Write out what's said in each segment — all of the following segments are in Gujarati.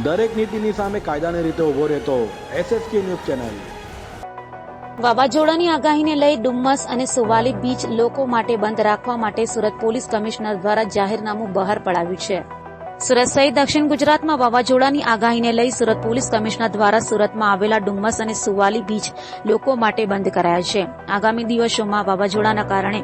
દરેક નીતિની સામે કાયદાની રીતે ઉભો રહેતો SSK ન્યૂઝ ચેનલ। વાવાઝોડાની આગાહીને લઈ ડુમ્મસ અને સુવાલી બીચ લોકો માટે બંધ રાખવા માટે સુરત પોલીસ કમિશનર દ્વારા જાહેરનામું બહાર પડાવ્યું છે। સુરત સહિત દક્ષિણ ગુજરાતમાં વાવાઝોડાની આગાહીને લઈ સુરત પોલીસ કમિશનર દ્વારા સુરતમાં આવેલા ડુમ્મસ અને સુવાલી બીચ લોકો માટે બંધ કરાયા છે। આગામી દિવસોમાં વાવાઝોડાના કારણે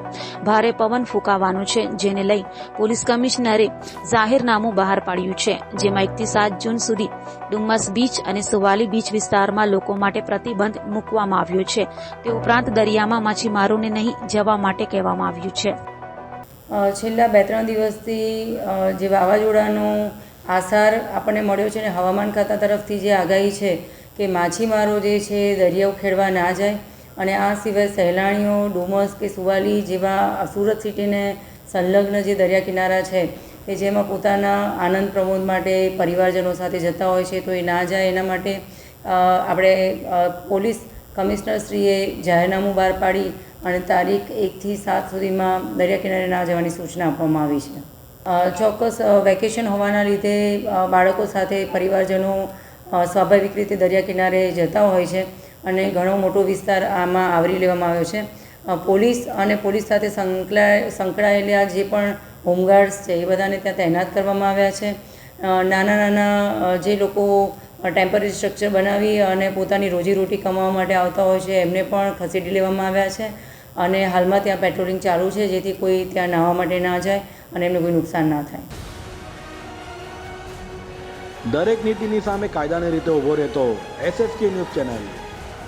ભારે પવન ફૂંકાવાનું છે, જેને લઈ પોલીસ કમિશનરે જાહેરનામું બહાર પાડ્યું છે, જેમાં 1 થી 7 જૂન સુધી ડુમ્મસ બીચ અને સુવાલી બીચ વિસ્તારમાં લોકો માટે પ્રતિબંધ મૂકવામાં આવ્યો છે। તે ઉપરાંત દરિયામાં માછીમારોને નહીં જવા માટે કહેવામાં આવ્યું છે। છેલ્લા 2-3 દિવસથી જે વાવાઝોડાનો આસાર આપણને મળ્યો છે અને હવામાન ખાતા તરફથી જે આગાહી છે કે માછીમારો જે છે દરિયો ખેડવા ના જાય અને આ સિવાય સહેલાણીઓ ડુમસ કે સુવાલી જેવા સુરત સિટીને સંલગ્ન જે દરિયા કિનારા છે કે જેમાં પોતાના આનંદ પ્રમોદ માટે પરિવારજનો સાથે જતા હોય છે તો એ ના જાય એના માટે આપણે પોલીસ કમિશનરશ્રીએ જાહેરનામું બહાર પાડી અને તારીખ 1 થી 7 સુધીમાં દરિયા કિનારે ના જવાની સૂચના આપવામાં આવી છે। ચોક્કસ વેકેશન હોવાના લીધે બાળકો સાથે પરિવારજનો સ્વાભાવિક રીતે દરિયા કિનારે જતા હોય છે અને ઘણો મોટો વિસ્તાર આમાં આવરી લેવામાં આવ્યો છે। પોલીસ અને પોલીસ સાથે સંકળાયેલા જે પણ હોમગાર્ડ્સ છે એ બધાને ત્યાં તૈનાત કરવામાં આવ્યા છે। નાના નાના જે લોકો ટેમ્પરરી સ્ટ્રક્ચર બનાવી અને પોતાની રોજીરોટી કમાવા માટે આવતા હોય છે એમને પણ ખસેડી લેવામાં આવ્યા છે અને હાલમાં ત્યાં પેટ્રોલિંગ ચાલુ છે, જેથી કોઈ ત્યાં નાહવા માટે ના જાય અને એમને કોઈ નુકસાન ના થાય। દરેક નીતિની સામે કાયદાની રીતે ઉભો રહેતો SSK ન્યૂઝ ચેનલ।